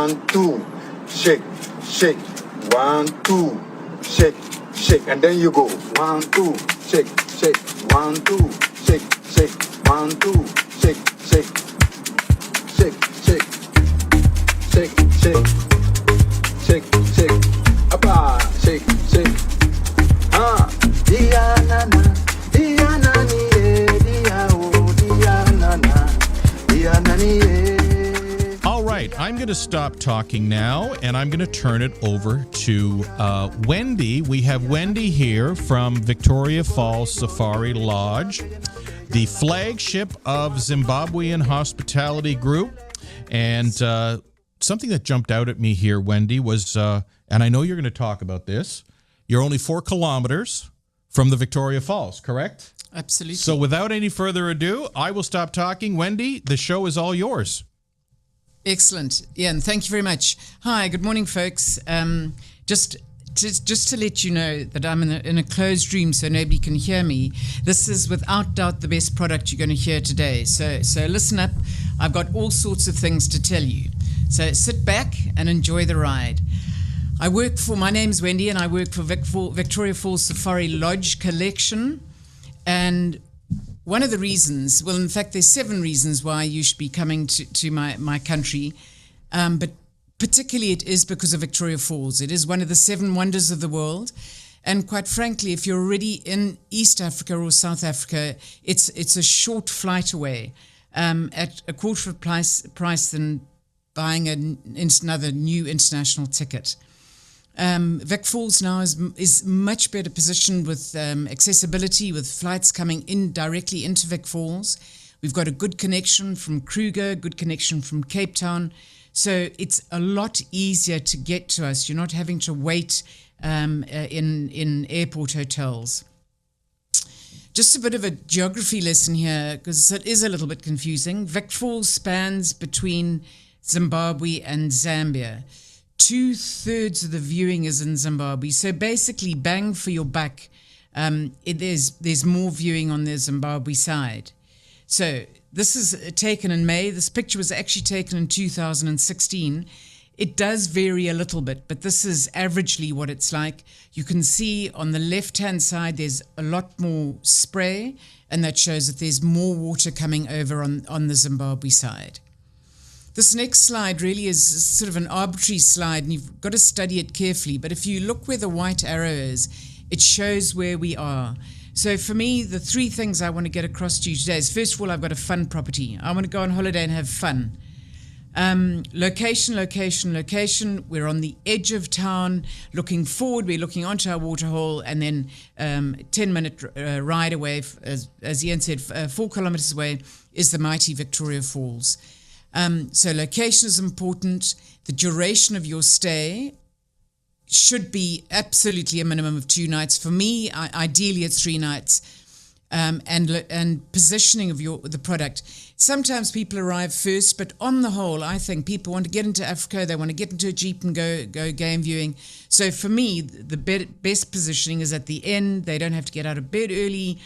1, 2, shake, shake, 1, 2, shake, shake, and then you go 1, 2, shake, shake, 1, 2, shake, shake, 1, 2, shake, shake, shake, shake, shake, shake, shake, shake, apa, shake, shake, dia nana, dia nani, dia o, dia nana, dia nani. All right, I'm going to stop talking now, and I'm going to turn it over to Wendy. We have Wendy here from Victoria Falls Safari Lodge, the flagship of Zimbabwean Hospitality Group. And something that jumped out at me here, Wendy, was, and I know you're going to talk about this, you're only 4 kilometers from the Victoria Falls, correct? Absolutely. So without any further ado, I will stop talking. Wendy, the show is all yours. Excellent. Yeah, and thank you very much. Hi, good morning, folks. Just to let you know that I'm in a closed room so nobody can hear me. This is without doubt the best product you're going to hear today. So listen up. I've got all sorts of things to tell you. So sit back and enjoy the ride. My name's Wendy, and I work for Victoria Falls Safari Lodge Collection. And one of the reasons, well, in fact, there's 7 reasons why you should be coming to my country, but particularly it is because of Victoria Falls. It is one of the 7 wonders of the world, and quite frankly, if you're already in East Africa or South Africa, it's a short flight away, at a quarter of price than buying another new international ticket. Vic Falls now is much better positioned with accessibility, with flights coming in directly into Vic Falls. We've got a good connection from Kruger, good connection from Cape Town. So it's a lot easier to get to us. You're not having to wait in airport hotels. Just a bit of a geography lesson here, because it is a little bit confusing. Vic Falls spans between Zimbabwe and Zambia. 2/3 of the viewing is in Zimbabwe. So basically, bang for your buck, there's more viewing on the Zimbabwe side. So this is taken in May. This picture was actually taken in 2016. It does vary a little bit, but this is averagely what it's like. You can see on the left-hand side, there's a lot more spray, and that shows that there's more water coming over on the Zimbabwe side. This next slide really is sort of an arbitrary slide, and you've got to study it carefully. But if you look where the white arrow is, it shows where we are. So for me, the 3 things I want to get across to you today is, first of all, I've got a fun property. I want to go on holiday and have fun. Location, location, location. We're on the edge of town, looking forward. We're looking onto our waterhole, and then 10-minute ride away, as Ian said, 4 kilometers away, is the mighty Victoria Falls. So location is important. The duration of your stay should be absolutely a minimum of 2 nights. For me, ideally it's 3 nights. And positioning of the product. Sometimes people arrive first, but on the whole, I think people want to get into Africa. They want to get into a Jeep and go game viewing. So for me, the best positioning is at the end. They don't have to get out of bed early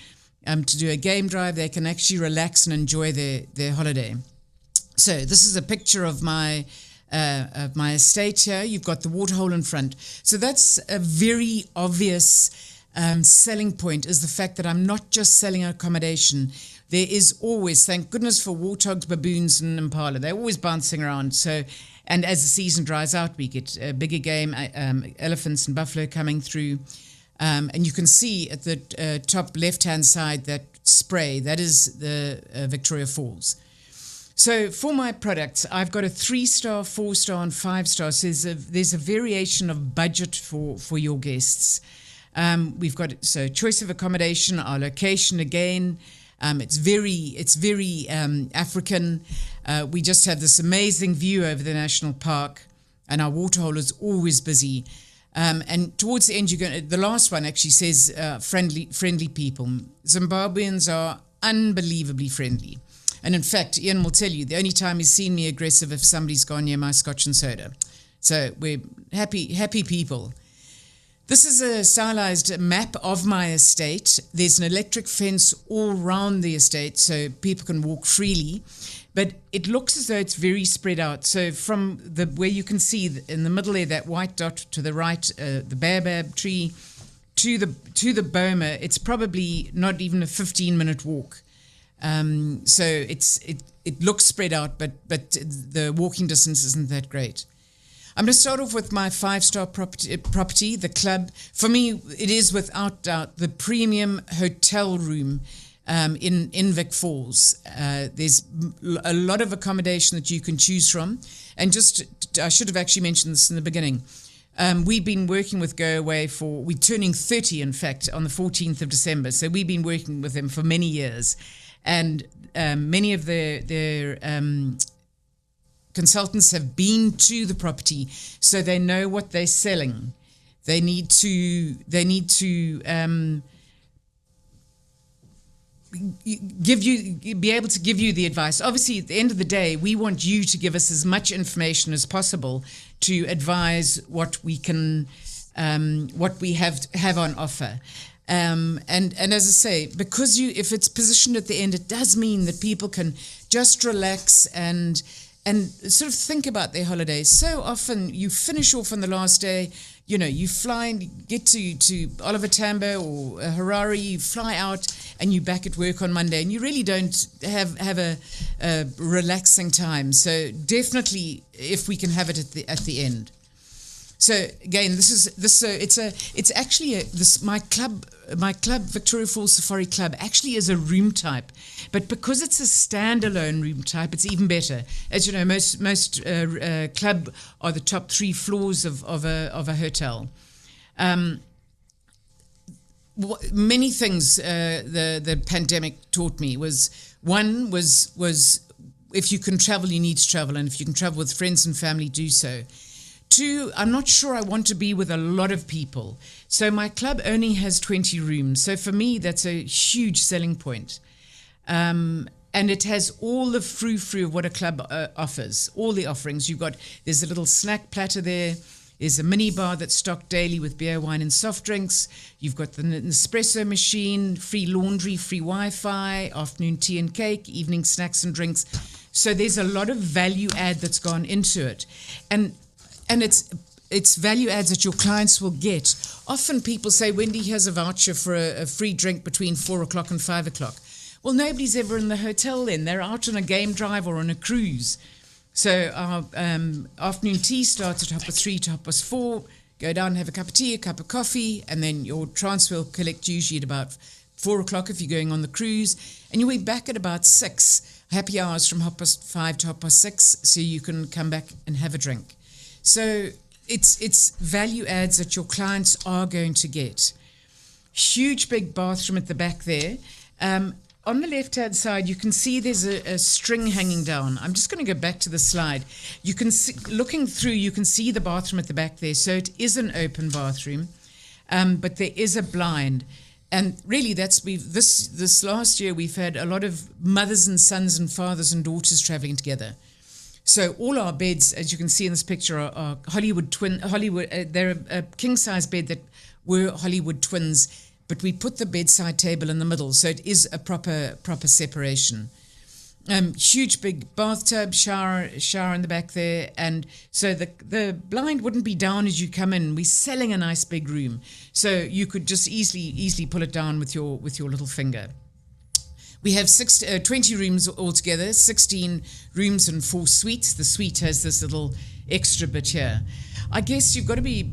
to do a game drive. They can actually relax and enjoy their holiday. So this is a picture of my estate here. You've got the waterhole in front. So that's a very obvious selling point, is the fact that I'm not just selling accommodation. There is always, thank goodness for warthogs, baboons, and impala. They're always bouncing around. So, and as the season dries out, we get bigger game, elephants and buffalo coming through. And you can see at the top left-hand side that spray. That is the Victoria Falls. So for my products, I've got a 3-star, 4-star, and 5-star. So there's a variation of budget for your guests. We've got choice of accommodation, our location again. It's very African. We just have this amazing view over the national park, and our waterhole is always busy. And towards the end, the last one actually says friendly people. Zimbabweans are unbelievably friendly. And in fact, Ian will tell you, the only time he's seen me aggressive if somebody's gone near my scotch and soda. So we're happy people. This is a stylized map of my estate. There's an electric fence all around the estate so people can walk freely. but it looks as though it's very spread out. So from where you can see in the middle there, that white dot to the right, the baobab tree, to the Boma, it's probably not even a 15-minute walk. So it looks spread out, but the walking distance isn't that great. I'm going to start off with my 5-star property, the club. For me, it is without doubt the premium hotel room in Vic Falls. There's a lot of accommodation that you can choose from. And I should have actually mentioned this in the beginning. We've been working with Go Away we're turning 30, in fact, on the 14th of December. So we've been working with them for many years. And many of their consultants have been to the property, so they know what they're selling. They need to be able to give you the advice. Obviously, at the end of the day, we want you to give us as much information as possible to advise what we can, what we have on offer. And as I say, because if it's positioned at the end, it does mean that people can just relax and sort of think about their holidays. So often you finish off on the last day, you fly and get to Oliver Tambo or Harare, you fly out and you're back at work on Monday, and you really don't have a relaxing time. So definitely, if we can have it at the end. So again, it's actually my club Victoria Falls Safari Club actually is a room type, but because it's a standalone room type, it's even better. As you know, most club are the top 3 floors of a hotel. Many things the pandemic taught me was if you can travel, you need to travel, and if you can travel with friends and family, do so. 2, I'm not sure I want to be with a lot of people. So my club only has 20 rooms. So for me, that's a huge selling point. And it has all the frou-frou of what a club offers, all the offerings. There's a little snack platter there. There's a mini bar that's stocked daily with beer, wine, and soft drinks. You've got the Nespresso machine, free laundry, free Wi-Fi, afternoon tea and cake, evening snacks and drinks. So there's a lot of value add that's gone into it. And it's value adds that your clients will get. Often people say, Wendy has a voucher for a free drink between 4 o'clock and 5 o'clock. Well, nobody's ever in the hotel then. They're out on a game drive or on a cruise. So our afternoon tea starts at 3:30 to 4:30. Go down, have a cup of tea, a cup of coffee, and then your transfer will collect usually at about 4 o'clock if you're going on the cruise. And you'll be back at about 6. Happy hours from 5:30 to 6:30, so you can come back and have a drink. So it's value adds that your clients are going to get. Huge big bathroom at the back there. On the left-hand side, you can see there's a string hanging down. I'm just going to go back to the slide. You can see, looking through, you can see the bathroom at the back there. So it is an open bathroom, but there is a blind. And really, this last year, we've had a lot of mothers and sons and fathers and daughters traveling together. So all our beds, as you can see in this picture, are Hollywood. They're a king-size bed that were Hollywood twins, but we put the bedside table in the middle, so it is a proper separation. Huge big bathtub, shower in the back there, and so the blind wouldn't be down as you come in. We're selling a nice big room, so you could just easily pull it down with your little finger. We have 20 rooms altogether, 16 rooms and 4 suites. The suite has this little extra bit here. I guess you've got to be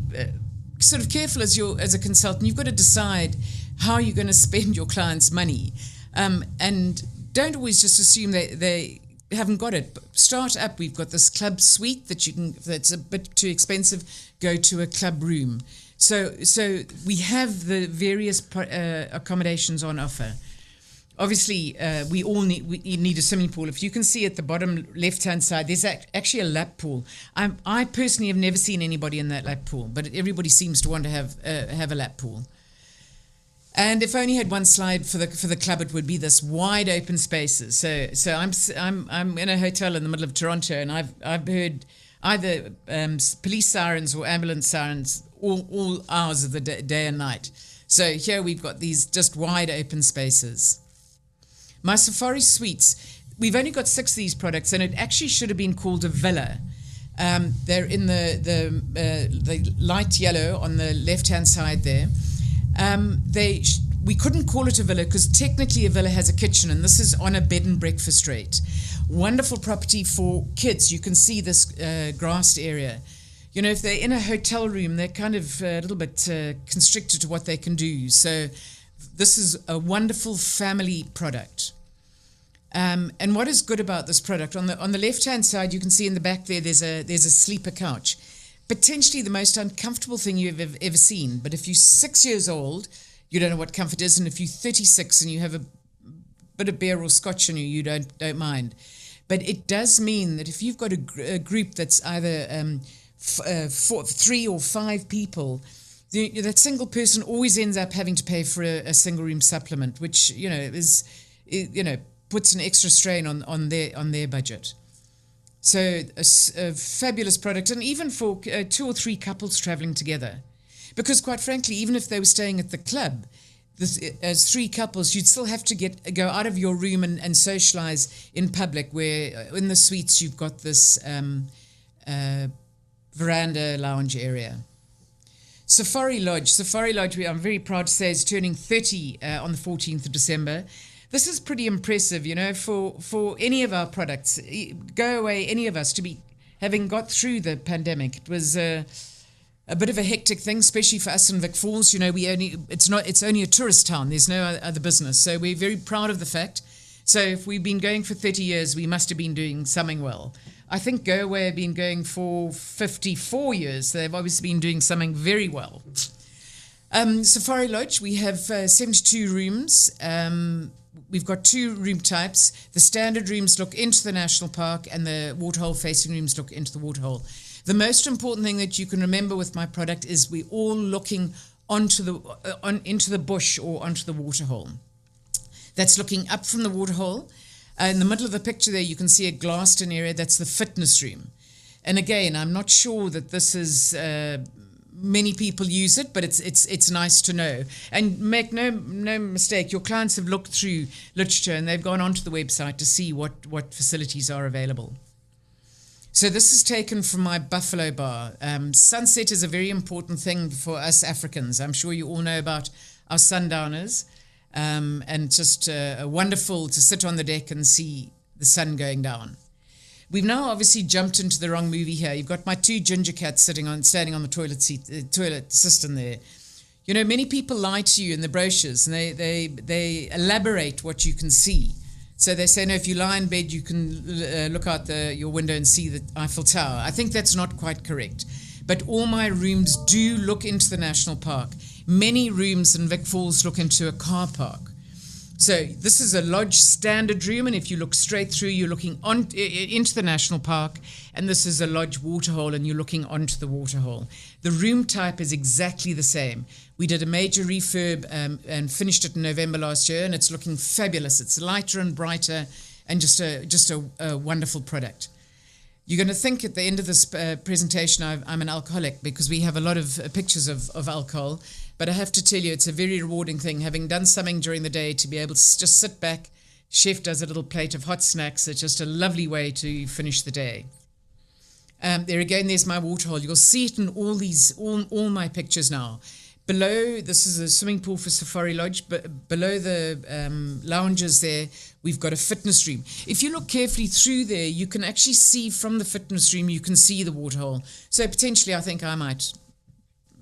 sort of careful as a consultant. You've got to decide how you're going to spend your clients' money, and don't always just assume they haven't got it. Start up. We've got this club suite that's a bit too expensive. Go to a club room. So we have the various accommodations on offer. Obviously, we need a swimming pool. If you can see at the bottom left-hand side, there's actually a lap pool. I personally have never seen anybody in that lap pool, but everybody seems to want to have a lap pool. And if I only had one slide for the club, it would be this wide open spaces. So I'm in a hotel in the middle of Toronto, and I've heard either police sirens or ambulance sirens all hours of the day and night. So here we've got these just wide open spaces. My safari suites, we've only got 6 of these products, and it actually should have been called a villa. They're in the light yellow on the left-hand side there. We couldn't call it a villa because technically a villa has a kitchen, and this is on a bed and breakfast rate. Wonderful property for kids. You can see this grassed area. You know, if they're in a hotel room, they're kind of a little bit constricted to what they can do. So this is a wonderful family product. And what is good about this product, on the left-hand side, you can see in the back there, there's a sleeper couch. Potentially the most uncomfortable thing you've ever seen. But if you're 6 years old, you don't know what comfort is. And if you're 36 and you have a bit of beer or scotch in you, you don't mind. But it does mean that if you've got a group that's either 3 or 5 people, that single person always ends up having to pay for a single room supplement, which puts an extra strain on their budget. So a fabulous product, and even for 2 or 3 couples traveling together, because quite frankly, even if they were staying at the club, as 3 couples, you'd still have to go out of your room and socialize in public, where in the suites you've got this veranda lounge area. Safari Lodge, I'm very proud to say, is turning 30 on the 14th of December. This is pretty impressive, for any of our products. Go away, any of us, to be having got through the pandemic. It was a bit of a hectic thing, especially for us in Vic Falls. It's only a tourist town. There's no other business. So we're very proud of the fact. So if we've been going for 30 years, we must have been doing something well. I think Go Away have been going for 54 years. So they've obviously been doing something very well. Safari Lodge, we have 72 rooms. We've got 2 room types. The standard rooms look into the national park, and the waterhole facing rooms look into the waterhole. The most important thing that you can remember with my product is we're all looking into the bush or onto the waterhole. That's looking up from the waterhole. In the middle of the picture there, you can see a glassed-in area. That's the fitness room. And again, I'm not sure that this is... many people use it, but it's nice to know. And make no mistake, your clients have looked through literature and they've gone onto the website to see what facilities are available. So this is taken from my buffalo bar. Sunset is a very important thing for us Africans. I'm sure you all know about our sundowners, and just wonderful to sit on the deck and see the sun going down. We've now obviously jumped into the wrong movie here. You've got my 2 ginger cats standing on the toilet cistern there. Many people lie to you in the brochures, and they elaborate what you can see. So they say, no, if you lie in bed, you can look out your window and see the Eiffel Tower. I think that's not quite correct. But all my rooms do look into the national park. Many rooms in Vic Falls look into a car park. So this is a lodge standard room, and if you look straight through, you're looking into the national park, and this is a lodge waterhole, and you're looking onto the waterhole. The room type is exactly the same. We did a major refurb and finished it in November last year, and it's looking fabulous. It's lighter and brighter, and just a wonderful product. You're going to think at the end of this presentation I'm an alcoholic, because we have a lot of pictures of alcohol. But I have to tell you, it's a very rewarding thing, having done something during the day, to be able to just sit back. Chef does a little plate of hot snacks. It's just a lovely way to finish the day. There again, there's my waterhole. You'll see it in all my pictures now. Below, this is a swimming pool for Safari Lodge, but below the lounges there, we've got a fitness room. If you look carefully through there, you can actually see from the fitness room, you can see the waterhole. So potentially, I think I might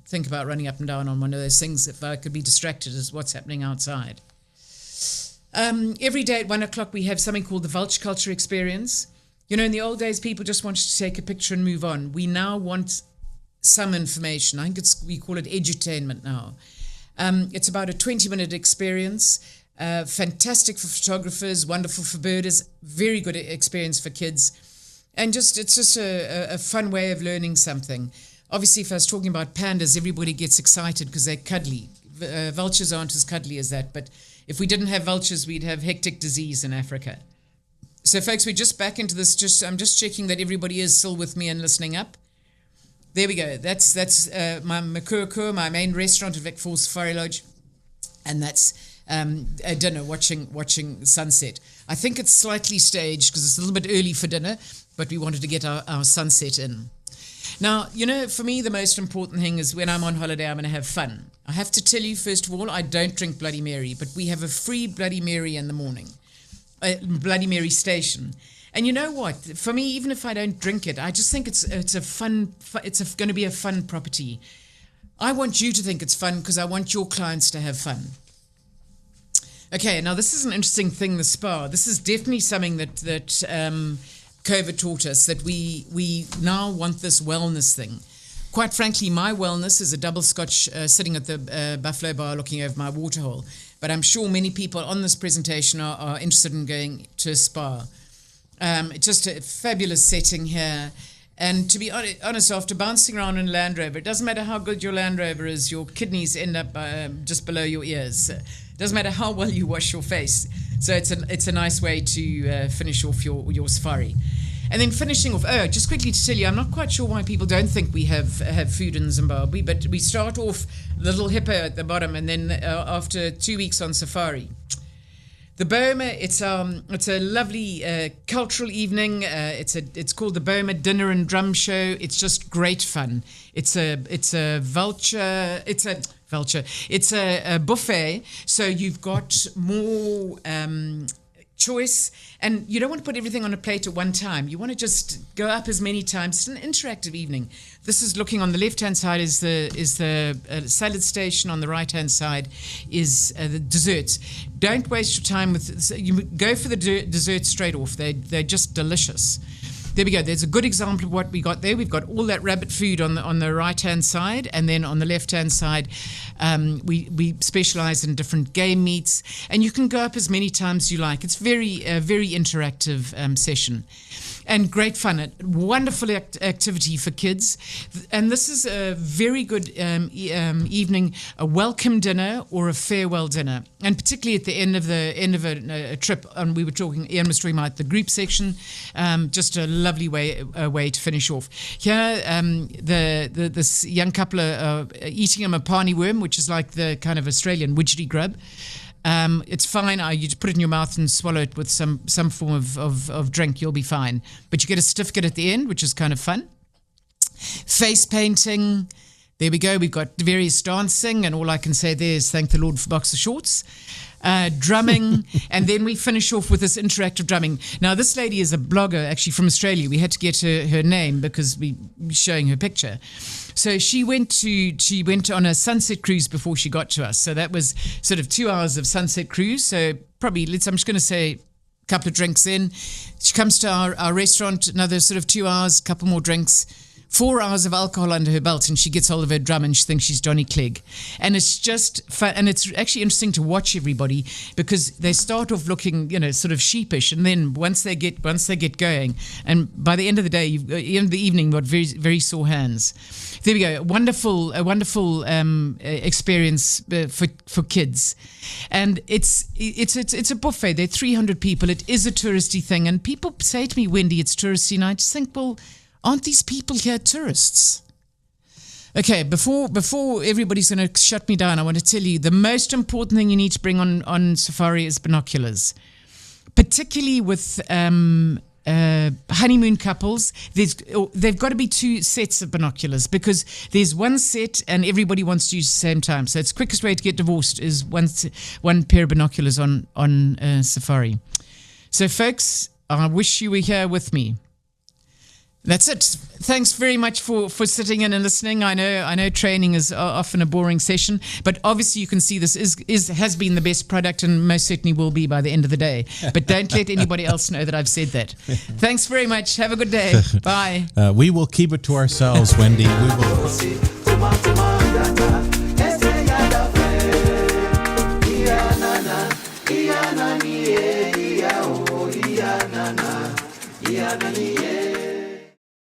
think about running up and down on one of those things if I could be distracted as what's happening outside. Every day at 1 o'clock, we have something called the Vulture Culture Experience. In the old days, people just wanted to take a picture and move on. We now want some information. I think we call it edutainment now. It's about a 20-minute experience. Fantastic for photographers, wonderful for birders, very good experience for kids. And it's just a fun way of learning something. Obviously, if I was talking about pandas, everybody gets excited because they're cuddly. Vultures aren't as cuddly as that, but if we didn't have vultures, we'd have hectic disease in Africa. So, folks, we're just back into this. I'm just checking that everybody is still with me and listening up. There we go. That's my Makurkur, my main restaurant at Vic Falls Safari Lodge, and that's dinner, watching sunset. I think it's slightly staged because it's a little bit early for dinner, but we wanted to get our sunset in. Now, for me, the most important thing is when I'm on holiday, I'm going to have fun. I have to tell you, first of all, I don't drink Bloody Mary, but we have a free Bloody Mary in the morning, a Bloody Mary station. And you know what? For me, even if I don't drink it, I just think it's going to be a fun property. I want you to think it's fun because I want your clients to have fun. Okay, now this is an interesting thing, the spa. This is definitely something that COVID taught us, that we now want this wellness thing. Quite frankly, my wellness is a double scotch sitting at the Buffalo Bar looking over my waterhole. But I'm sure many people on this presentation are interested in going to a spa. Just a fabulous setting here. And to be honest, after bouncing around in a Land Rover, it doesn't matter how good your Land Rover is, your kidneys end up just below your ears. It doesn't matter how well you wash your face. So it's a nice way to finish off your safari. And then finishing off, just quickly to tell you, I'm not quite sure why people don't think we have food in Zimbabwe, but we start off little hippo at the bottom, and then after 2 weeks on safari. The Boma, it's a lovely cultural evening. It's called the Boma Dinner and Drum Show. It's just great fun. It's a buffet. So you've got more choice, and you don't want to put everything on a plate at one time. You want to just go up as many times. It's an interactive evening. This is looking on the left-hand side is the salad station. On the right-hand side is the desserts. Don't waste your time with. You go for the desserts straight off. They're just delicious. There we go. There's a good example of what we got there. We've got all that rabbit food on the right-hand side, and then on the left-hand side, we specialize in different game meats, and you can go up as many times as you like. It's very interactive session. And great fun, a wonderful activity for kids. And this is a very good evening, a welcome dinner or a farewell dinner. And particularly at the end of a trip, and we were talking, Ian was talking about the group section, just a lovely way to finish off. Here, this young couple are eating a mapani worm, which is like the kind of Australian widgery grub. It's fine. You just put it in your mouth and swallow it with some form of drink. You'll be fine. But you get a certificate at the end, which is kind of fun. Face painting. There we go. We've got various dancing, and all I can say there is thank the Lord for boxer shorts. Drumming, and then we finish off with this interactive drumming. Now, this lady is a blogger, actually from Australia. We had to get her name because we were showing her picture. So she went on a sunset cruise before she got to us. So that was sort of 2 hours of sunset cruise. So probably, I'm just going to say a couple of drinks in. She comes to our restaurant, another sort of 2 hours, a couple more drinks. 4 hours of alcohol under her belt, and she gets hold of her drum and she thinks she's Johnny Clegg. And it's just fun, and it's actually interesting to watch everybody because they start off looking, sort of sheepish, and then once they get going, and by the end of the day, end of the evening, you've got very, very sore hands. There we go. A wonderful experience for kids, and it's a buffet. There are 300 people. It is a touristy thing, and people say to me, "Wendy, it's touristy," and I just think, well, aren't these people here tourists? Okay, before everybody's going to shut me down, I want to tell you the most important thing you need to bring on safari is binoculars, particularly with honeymoon couples. They've got to be 2 sets of binoculars because there's one set and everybody wants to use the same time. So it's the quickest way to get divorced is one pair of binoculars on safari. So folks, I wish you were here with me. That's it. Thanks very much for sitting in and listening. I know training is often a boring session, but obviously you can see this has been the best product and most certainly will be by the end of the day. But don't let anybody else know that I've said that. Thanks very much. Have a good day. Bye. We will keep it to ourselves, Wendy. We will.